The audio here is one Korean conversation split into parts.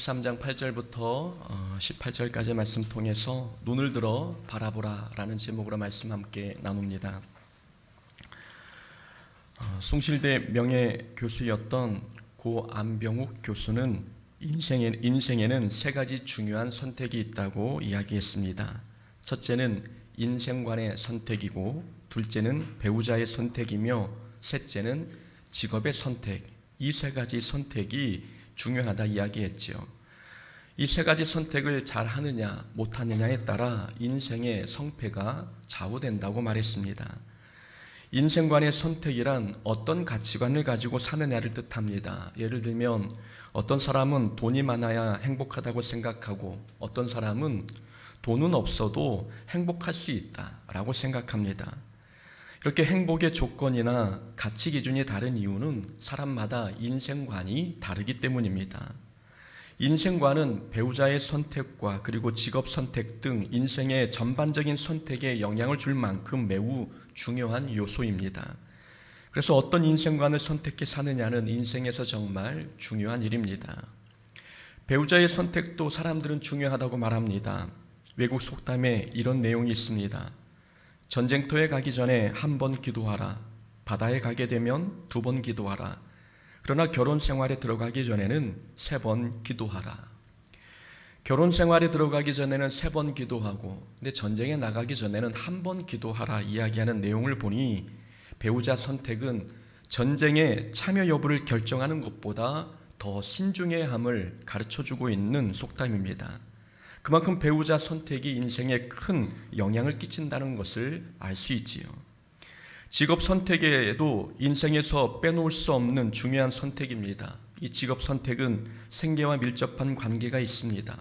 13장 8절부터 18절까지 말씀 통해서 눈을 들어 바라보라 라는 제목으로 말씀 함께 나눕니다. 숭실대 명예교수였던 고 안병욱 교수는 인생에는 세 가지 중요한 선택이 있다고 이야기했습니다. 첫째는 인생관의 선택이고, 둘째는 배우자의 선택이며, 셋째는 직업의 선택. 이 세 가지 선택이 중요하다 이야기했죠. 이 세 가지 선택을 잘 하느냐 못하느냐에 따라 인생의 성패가 좌우된다고 말했습니다. 인생관의 선택이란 어떤 가치관을 가지고 사느냐를 뜻합니다. 예를 들면 어떤 사람은 돈이 많아야 행복하다고 생각하고, 어떤 사람은 돈은 없어도 행복할 수 있다라고 생각합니다. 이렇게 행복의 조건이나 가치 기준이 다른 이유는 사람마다 인생관이 다르기 때문입니다. 인생관은 배우자의 선택과 그리고 직업 선택 등 인생의 전반적인 선택에 영향을 줄 만큼 매우 중요한 요소입니다. 그래서 어떤 인생관을 선택해 사느냐는 인생에서 정말 중요한 일입니다. 배우자의 선택도 사람들은 중요하다고 말합니다. 외국 속담에 이런 내용이 있습니다. 전쟁터에 가기 전에 한 번 기도하라. 바다에 가게 되면 2번 기도하라. 그러나 결혼 생활에 들어가기 전에는 3번 기도하라. 결혼 생활에 들어가기 전에는 3번 기도하고, 근데 전쟁에 나가기 전에는 1번 기도하라 이야기하는 내용을 보니 배우자 선택은 전쟁의 참여 여부를 결정하는 것보다 더 신중해야 함을 가르쳐주고 있는 속담입니다. 그만큼 배우자 선택이 인생에 큰 영향을 끼친다는 것을 알 수 있지요. 직업 선택에도 인생에서 빼놓을 수 없는 중요한 선택입니다. 이 직업 선택은 생계와 밀접한 관계가 있습니다.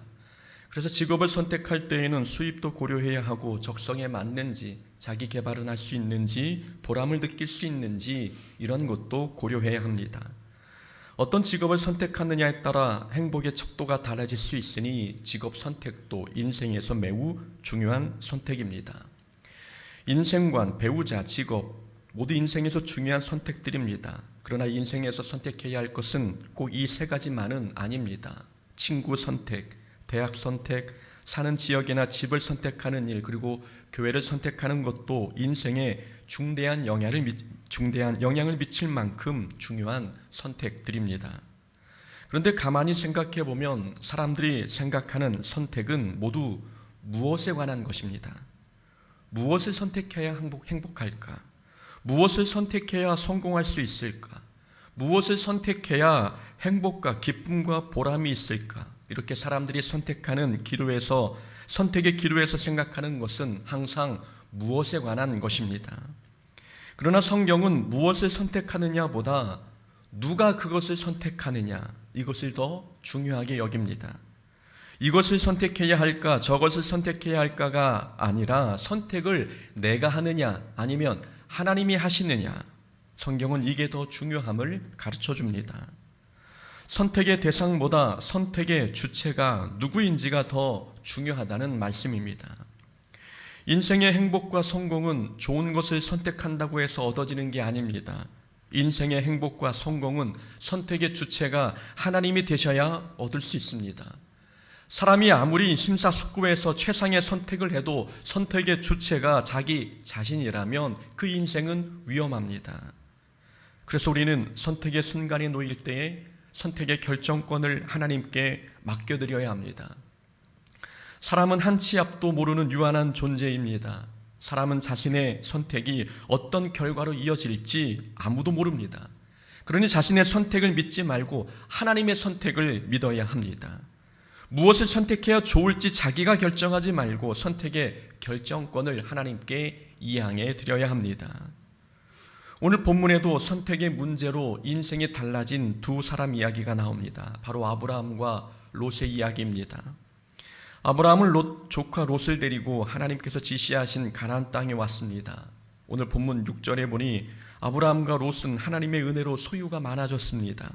그래서 직업을 선택할 때에는 수입도 고려해야 하고, 적성에 맞는지, 자기 개발은 할 수 있는지, 보람을 느낄 수 있는지, 이런 것도 고려해야 합니다. 어떤 직업을 선택하느냐에 따라 행복의 척도가 달라질 수 있으니 직업 선택도 인생에서 매우 중요한 선택입니다. 인생관, 배우자, 직업 모두 인생에서 중요한 선택들입니다. 그러나 인생에서 선택해야 할 것은 꼭 이 세 가지만은 아닙니다. 친구 선택, 대학 선택, 사는 지역이나 집을 선택하는 일, 그리고 교회를 선택하는 것도 인생에 중대한 영향을 미칠 만큼 중요한 선택들입니다. 그런데 가만히 생각해 보면 사람들이 생각하는 선택은 모두 무엇에 관한 것입니다. 무엇을 선택해야 행복할까? 무엇을 선택해야 성공할 수 있을까? 무엇을 선택해야 행복과 기쁨과 보람이 있을까? 이렇게 사람들이 선택의 기로에서 생각하는 것은 항상 무엇에 관한 것입니다. 그러나 성경은 무엇을 선택하느냐보다 누가 그것을 선택하느냐, 이것을 더 중요하게 여깁니다. 이것을 선택해야 할까, 저것을 선택해야 할까가 아니라 선택을 내가 하느냐 아니면 하나님이 하시느냐, 성경은 이게 더 중요함을 가르쳐줍니다. 선택의 대상보다 선택의 주체가 누구인지가 더 중요하다는 말씀입니다. 인생의 행복과 성공은 좋은 것을 선택한다고 해서 얻어지는 게 아닙니다. 인생의 행복과 성공은 선택의 주체가 하나님이 되셔야 얻을 수 있습니다. 사람이 아무리 심사숙고해서 최상의 선택을 해도 선택의 주체가 자기 자신이라면 그 인생은 위험합니다. 그래서 우리는 선택의 순간이 놓일 때에 선택의 결정권을 하나님께 맡겨드려야 합니다. 사람은 한 치 앞도 모르는 유한한 존재입니다. 사람은 자신의 선택이 어떤 결과로 이어질지 아무도 모릅니다. 그러니 자신의 선택을 믿지 말고 하나님의 선택을 믿어야 합니다. 무엇을 선택해야 좋을지 자기가 결정하지 말고 선택의 결정권을 하나님께 이양해 드려야 합니다. 오늘 본문에도 선택의 문제로 인생이 달라진 두 사람 이야기가 나옵니다. 바로 아브라함과 롯의 이야기입니다. 아브라함은 롯 조카 롯을 데리고 하나님께서 지시하신 가나안 땅에 왔습니다. 오늘 본문 6절에 보니 아브라함과 롯은 하나님의 은혜로 소유가 많아졌습니다.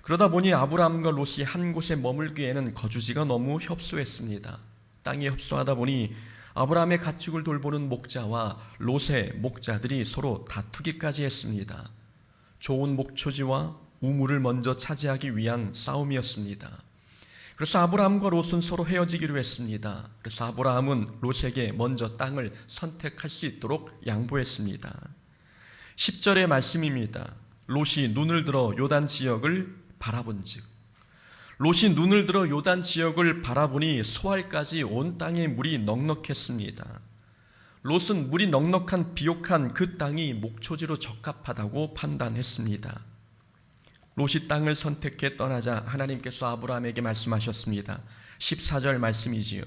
그러다 보니 아브라함과 롯이 한 곳에 머물기에는 거주지가 너무 협소했습니다. 땅이 협소하다 보니 아브라함의 가축을 돌보는 목자와 롯의 목자들이 서로 다투기까지 했습니다. 좋은 목초지와 우물을 먼저 차지하기 위한 싸움이었습니다. 그래서 아브라함과 롯은 서로 헤어지기로 했습니다. 그래서 아브라함은 롯에게 먼저 땅을 선택할 수 있도록 양보했습니다. 10절의 말씀입니다. 롯이 눈을 들어 요단 지역을 바라본즉, 롯이 눈을 들어 요단 지역을 바라보니 소알까지 온 땅에 물이 넉넉했습니다. 롯은 물이 넉넉한 비옥한 그 땅이 목초지로 적합하다고 판단했습니다. 롯이 땅을 선택해 떠나자 하나님께서 아브라함에게 말씀하셨습니다. 14절 말씀이지요.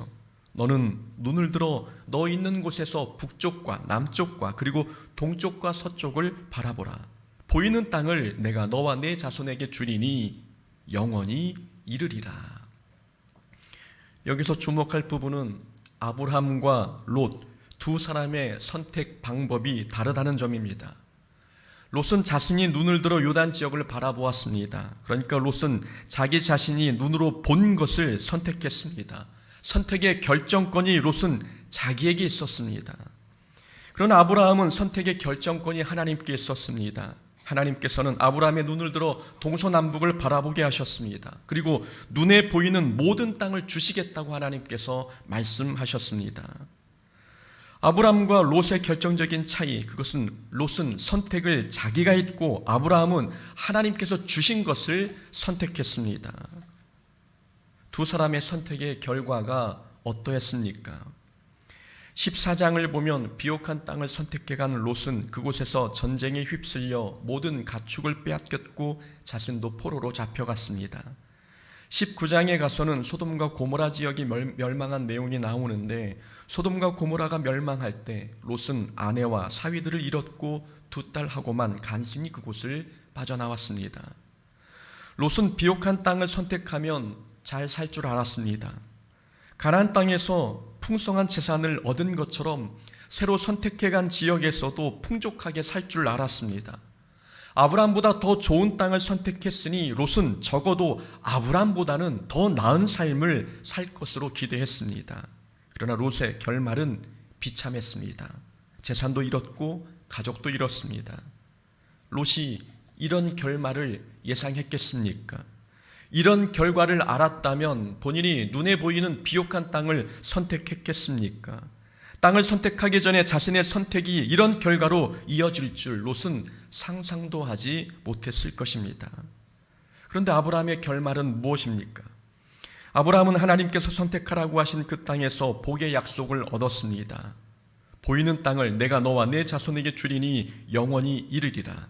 너는 눈을 들어 너 있는 곳에서 북쪽과 남쪽과 그리고 동쪽과 서쪽을 바라보라. 보이는 땅을 내가 너와 내 자손에게 주리니 영원히 이르리라. 여기서 주목할 부분은 아브라함과 롯 두 사람의 선택 방법이 다르다는 점입니다. 롯은 자신이 눈을 들어 요단 지역을 바라보았습니다. 그러니까 롯은 자기 자신이 눈으로 본 것을 선택했습니다. 선택의 결정권이 롯은 자기에게 있었습니다. 그러나 아브라함은 선택의 결정권이 하나님께 있었습니다. 하나님께서는 아브라함의 눈을 들어 동서남북을 바라보게 하셨습니다. 그리고 눈에 보이는 모든 땅을 주시겠다고 하나님께서 말씀하셨습니다. 아브라함과 롯의 결정적인 차이, 그것은 롯은 선택을 자기가 했고 아브라함은 하나님께서 주신 것을 선택했습니다. 두 사람의 선택의 결과가 어떠했습니까? 14장을 보면 비옥한 땅을 선택해간 롯은 그곳에서 전쟁에 휩쓸려 모든 가축을 빼앗겼고 자신도 포로로 잡혀갔습니다. 19장에 가서는 소돔과 고모라 지역이 멸망한 내용이 나오는데, 소돔과 고모라가 멸망할 때 롯은 아내와 사위들을 잃었고 두 딸하고만 간신히 그곳을 빠져나왔습니다. 롯은 비옥한 땅을 선택하면 잘 살 줄 알았습니다. 가나안 땅에서 풍성한 재산을 얻은 것처럼 새로 선택해간 지역에서도 풍족하게 살 줄 알았습니다. 아브라함보다 더 좋은 땅을 선택했으니 롯은 적어도 아브라함보다는 더 나은 삶을 살 것으로 기대했습니다. 그러나 롯의 결말은 비참했습니다. 재산도 잃었고 가족도 잃었습니다. 롯이 이런 결말을 예상했겠습니까? 이런 결과를 알았다면 본인이 눈에 보이는 비옥한 땅을 선택했겠습니까? 땅을 선택하기 전에 자신의 선택이 이런 결과로 이어질 줄 롯은 상상도 하지 못했을 것입니다. 그런데 아브라함의 결말은 무엇입니까? 아브라함은 하나님께서 선택하라고 하신 그 땅에서 복의 약속을 얻었습니다. 보이는 땅을 내가 너와 내 자손에게 주리니 영원히 이르리라.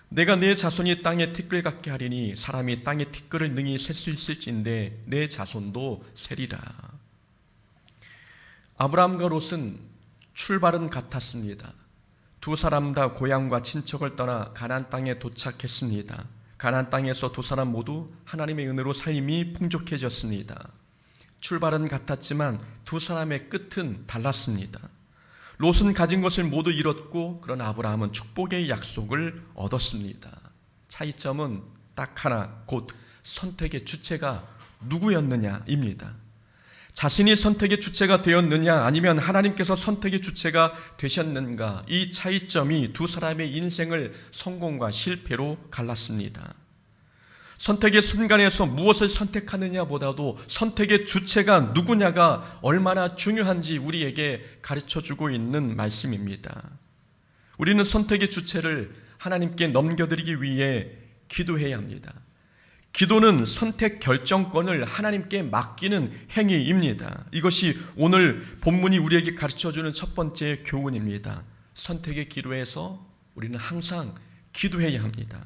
내가 내 자손이 땅에 티끌 같게 하리니 사람이 땅에 티끌을 능히 셀 수 있을진데 내 자손도 세리라. 아브라함과 롯은 출발은 같았습니다. 두 사람 다 고향과 친척을 떠나 가나안 땅에 도착했습니다. 가나안 땅에서 두 사람 모두 하나님의 은혜로 삶이 풍족해졌습니다. 출발은 같았지만 두 사람의 끝은 달랐습니다. 롯은 가진 것을 모두 잃었고, 그러나 아브라함은 축복의 약속을 얻었습니다. 차이점은 딱 하나, 곧 선택의 주체가 누구였느냐입니다. 자신이 선택의 주체가 되었느냐 아니면 하나님께서 선택의 주체가 되셨는가, 이 차이점이 두 사람의 인생을 성공과 실패로 갈랐습니다. 선택의 순간에서 무엇을 선택하느냐보다도 선택의 주체가 누구냐가 얼마나 중요한지 우리에게 가르쳐주고 있는 말씀입니다. 우리는 선택의 주체를 하나님께 넘겨드리기 위해 기도해야 합니다. 기도는 선택 결정권을 하나님께 맡기는 행위입니다. 이것이 오늘 본문이 우리에게 가르쳐주는 첫 번째 교훈입니다. 선택의 기로에서 우리는 항상 기도해야 합니다.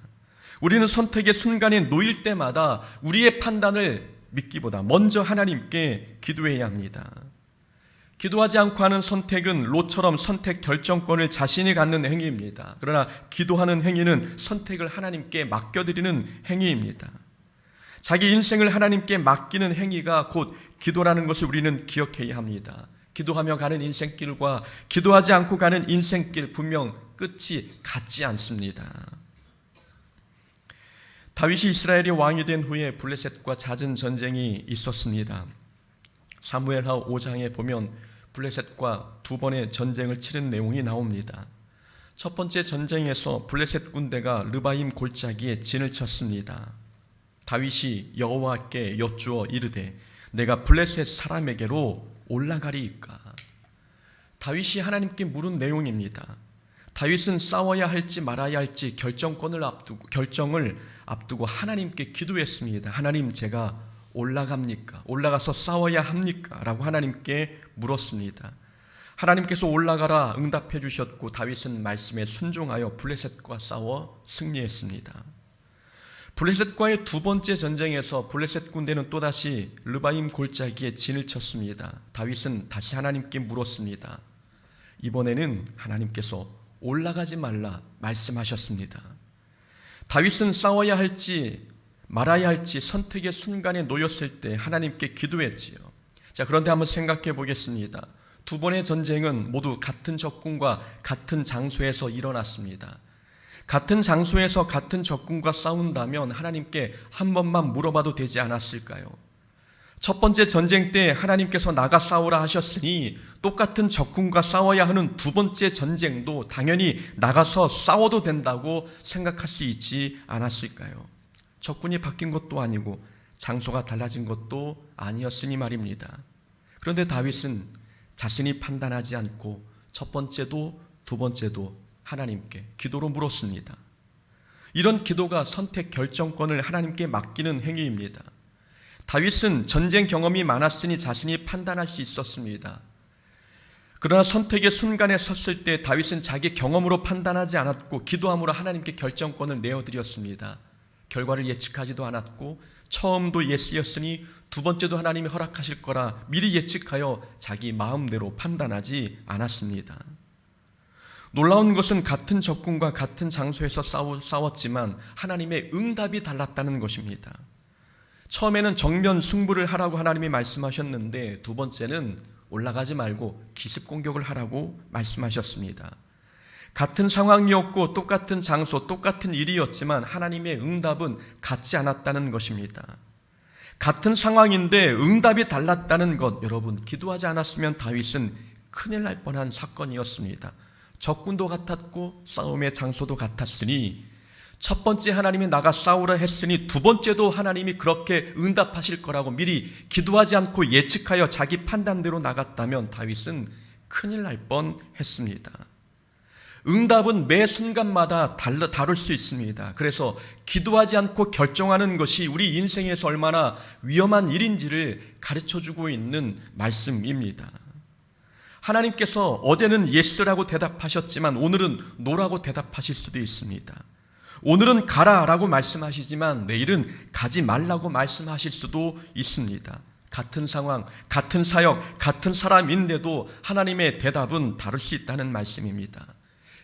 우리는 선택의 순간에 놓일 때마다 우리의 판단을 믿기보다 먼저 하나님께 기도해야 합니다. 기도하지 않고 하는 선택은 롯처럼 선택 결정권을 자신이 갖는 행위입니다. 그러나 기도하는 행위는 선택을 하나님께 맡겨드리는 행위입니다. 자기 인생을 하나님께 맡기는 행위가 곧 기도라는 것을 우리는 기억해야 합니다. 기도하며 가는 인생길과 기도하지 않고 가는 인생길, 분명 끝이 같지 않습니다. 다윗이 이스라엘이 왕이 된 후에 블레셋과 잦은 전쟁이 있었습니다. 사무엘하 5장에 보면 블레셋과 두 번의 전쟁을 치른 내용이 나옵니다. 첫 번째 전쟁에서 블레셋 군대가 르바임 골짜기에 진을 쳤습니다. 다윗이 여호와께 여쭈어 이르되 내가 블레셋 사람에게로 올라가리이까. 다윗이 하나님께 물은 내용입니다. 다윗은 싸워야 할지 말아야 할지 결정을 앞두고 하나님께 기도했습니다. 하나님, 제가 올라갑니까? 올라가서 싸워야 합니까? 라고 하나님께 물었습니다. 하나님께서 올라가라 응답해 주셨고 다윗은 말씀에 순종하여 블레셋과 싸워 승리했습니다. 블레셋과의 두 번째 전쟁에서 블레셋 군대는 또다시 르바임 골짜기에 진을 쳤습니다. 다윗은 다시 하나님께 물었습니다. 이번에는 하나님께서 올라가지 말라 말씀하셨습니다. 다윗은 싸워야 할지 말아야 할지 선택의 순간에 놓였을 때 하나님께 기도했지요. 자, 그런데 한번 생각해 보겠습니다. 두 번의 전쟁은 모두 같은 적군과 같은 장소에서 일어났습니다. 같은 장소에서 같은 적군과 싸운다면 하나님께 한 번만 물어봐도 되지 않았을까요? 첫 번째 전쟁 때 하나님께서 나가 싸우라 하셨으니 똑같은 적군과 싸워야 하는 두 번째 전쟁도 당연히 나가서 싸워도 된다고 생각할 수 있지 않았을까요? 적군이 바뀐 것도 아니고 장소가 달라진 것도 아니었으니 말입니다. 그런데 다윗은 자신이 판단하지 않고 첫 번째도 두 번째도 하나님께 기도로 물었습니다. 이런 기도가 선택 결정권을 하나님께 맡기는 행위입니다. 다윗은 전쟁 경험이 많았으니 자신이 판단할 수 있었습니다. 그러나 선택의 순간에 섰을 때 다윗은 자기 경험으로 판단하지 않았고 기도함으로 하나님께 결정권을 내어드렸습니다. 결과를 예측하지도 않았고 처음도 예스였으니 두 번째도 하나님이 허락하실 거라 미리 예측하여 자기 마음대로 판단하지 않았습니다. 놀라운 것은 같은 적군과 같은 장소에서 싸웠지만 하나님의 응답이 달랐다는 것입니다. 처음에는 정면 승부를 하라고 하나님이 말씀하셨는데 두 번째는 올라가지 말고 기습 공격을 하라고 말씀하셨습니다. 같은 상황이었고 똑같은 장소, 똑같은 일이었지만 하나님의 응답은 같지 않았다는 것입니다. 같은 상황인데 응답이 달랐다는 것, 여러분, 기도하지 않았으면 다윗은 큰일 날 뻔한 사건이었습니다. 적군도 같았고 싸움의 장소도 같았으니 첫 번째 하나님이 나가 싸우라 했으니 두 번째도 하나님이 그렇게 응답하실 거라고 미리 기도하지 않고 예측하여 자기 판단대로 나갔다면 다윗은 큰일 날 뻔했습니다. 응답은 매 순간마다 다를 수 있습니다. 그래서 기도하지 않고 결정하는 것이 우리 인생에서 얼마나 위험한 일인지를 가르쳐주고 있는 말씀입니다. 하나님께서 어제는 예스라고 대답하셨지만 오늘은 노라고 대답하실 수도 있습니다. 오늘은 가라라고 말씀하시지만 내일은 가지 말라고 말씀하실 수도 있습니다. 같은 상황, 같은 사역, 같은 사람인데도 하나님의 대답은 다를 수 있다는 말씀입니다.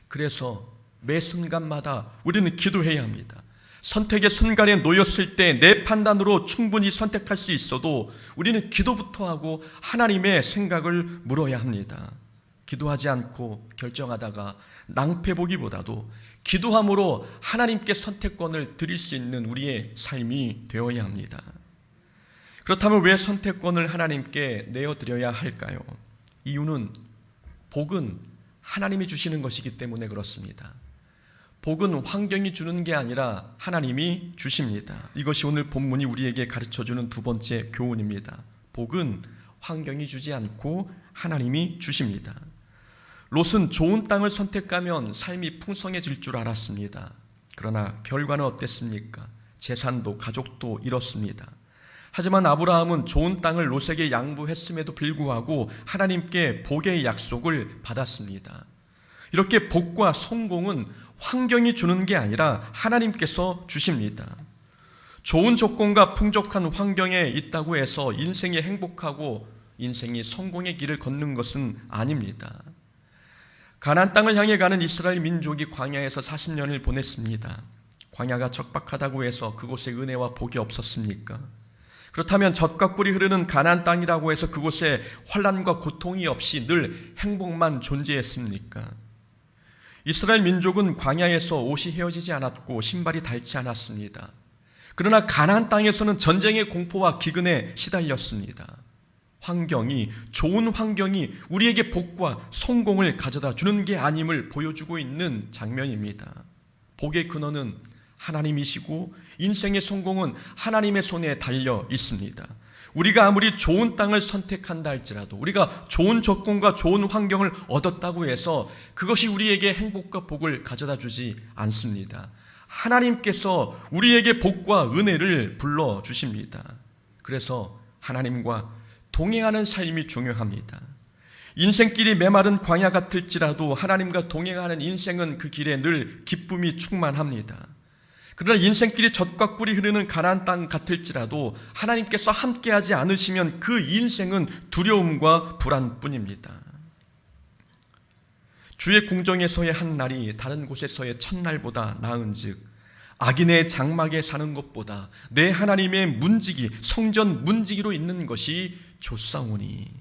그래서 매 순간마다 우리는 기도해야 합니다. 선택의 순간에 놓였을 때 내 판단으로 충분히 선택할 수 있어도 우리는 기도부터 하고 하나님의 생각을 물어야 합니다. 기도하지 않고 결정하다가 낭패보기보다도 기도함으로 하나님께 선택권을 드릴 수 있는 우리의 삶이 되어야 합니다. 그렇다면 왜 선택권을 하나님께 내어드려야 할까요? 이유는 복은 하나님이 주시는 것이기 때문에 그렇습니다. 복은 환경이 주는 게 아니라 하나님이 주십니다. 이것이 오늘 본문이 우리에게 가르쳐주는 두 번째 교훈입니다. 복은 환경이 주지 않고 하나님이 주십니다. 롯은 좋은 땅을 선택하면 삶이 풍성해질 줄 알았습니다. 그러나 결과는 어땠습니까? 재산도 가족도 잃었습니다. 하지만 아브라함은 좋은 땅을 롯에게 양보했음에도 불구하고 하나님께 복의 약속을 받았습니다. 이렇게 복과 성공은 환경이 주는 게 아니라 하나님께서 주십니다. 좋은 조건과 풍족한 환경에 있다고 해서 인생이 행복하고 인생이 성공의 길을 걷는 것은 아닙니다. 가나안 땅을 향해 가는 이스라엘 민족이 광야에서 40년을 보냈습니다. 광야가 척박하다고 해서 그곳에 은혜와 복이 없었습니까? 그렇다면 젖과 꿀이 흐르는 가나안 땅이라고 해서 그곳에 환난과 고통이 없이 늘 행복만 존재했습니까? 이스라엘 민족은 광야에서 옷이 헤어지지 않았고 신발이 닳지 않았습니다. 그러나 가나안 땅에서는 전쟁의 공포와 기근에 시달렸습니다. 좋은 환경이 우리에게 복과 성공을 가져다 주는 게 아님을 보여주고 있는 장면입니다. 복의 근원은 하나님이시고 인생의 성공은 하나님의 손에 달려 있습니다. 우리가 아무리 좋은 땅을 선택한다 할지라도, 우리가 좋은 조건과 좋은 환경을 얻었다고 해서 그것이 우리에게 행복과 복을 가져다 주지 않습니다. 하나님께서 우리에게 복과 은혜를 불러주십니다. 그래서 하나님과 동행하는 삶이 중요합니다. 인생길이 메마른 광야 같을지라도 하나님과 동행하는 인생은 그 길에 늘 기쁨이 충만합니다. 그러나 인생길이 젖과 꿀이 흐르는 가나안 땅 같을지라도 하나님께서 함께하지 않으시면 그 인생은 두려움과 불안뿐입니다. 주의 궁정에서의 한 날이 다른 곳에서의 첫날보다 나은즉 악인의 장막에 사는 것보다 내 하나님의 문지기, 성전 문지기로 있는 것이 좋사오니.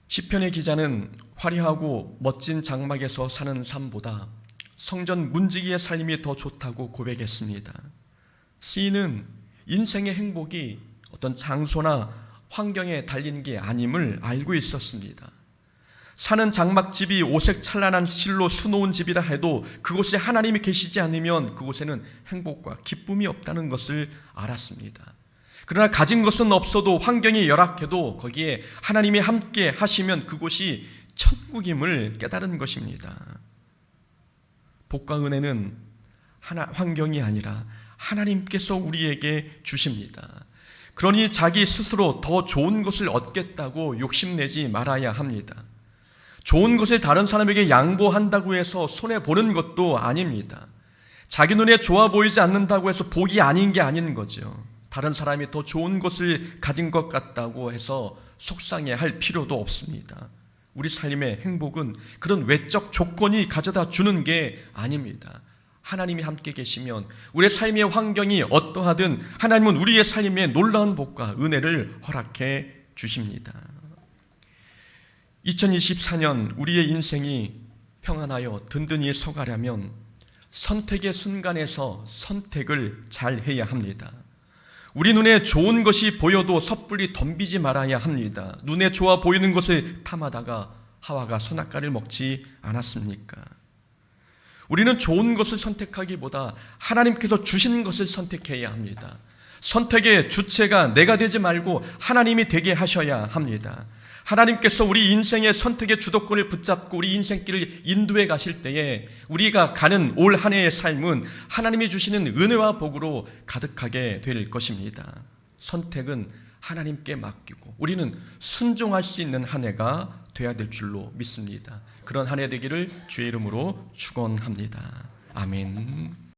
시편의 기자는 화려하고 멋진 장막에서 사는 삶보다 성전 문지기의 삶이 더 좋다고 고백했습니다. 시인은 인생의 행복이 어떤 장소나 환경에 달린 게 아님을 알고 있었습니다. 사는 장막집이 오색 찬란한 실로 수놓은 집이라 해도 그곳에 하나님이 계시지 않으면 그곳에는 행복과 기쁨이 없다는 것을 알았습니다. 그러나 가진 것은 없어도 환경이 열악해도 거기에 하나님이 함께 하시면 그곳이 천국임을 깨달은 것입니다. 복과 은혜는 환경이 아니라 하나님께서 우리에게 주십니다. 그러니 자기 스스로 더 좋은 것을 얻겠다고 욕심내지 말아야 합니다. 좋은 것을 다른 사람에게 양보한다고 해서 손해보는 것도 아닙니다. 자기 눈에 좋아 보이지 않는다고 해서 복이 아닌 게 아닌 거죠. 다른 사람이 더 좋은 것을 가진 것 같다고 해서 속상해할 필요도 없습니다. 우리 삶의 행복은 그런 외적 조건이 가져다 주는 게 아닙니다. 하나님이 함께 계시면 우리의 삶의 환경이 어떠하든 하나님은 우리의 삶에 놀라운 복과 은혜를 허락해 주십니다. 2024년 우리의 인생이 평안하여 든든히 서가려면 선택의 순간에서 선택을 잘 해야 합니다. 우리 눈에 좋은 것이 보여도 섣불리 덤비지 말아야 합니다. 눈에 좋아 보이는 것을 탐하다가 하와가 선악과를 먹지 않았습니까? 우리는 좋은 것을 선택하기보다 하나님께서 주신 것을 선택해야 합니다. 선택의 주체가 내가 되지 말고 하나님이 되게 하셔야 합니다. 하나님께서 우리 인생의 선택의 주도권을 붙잡고 우리 인생길을 인도해 가실 때에 우리가 가는 올 한 해의 삶은 하나님이 주시는 은혜와 복으로 가득하게 될 것입니다. 선택은 하나님께 맡기고 우리는 순종할 수 있는 한 해가 되어야 될 줄로 믿습니다. 그런 한 해 되기를 주의 이름으로 축원합니다. 아멘.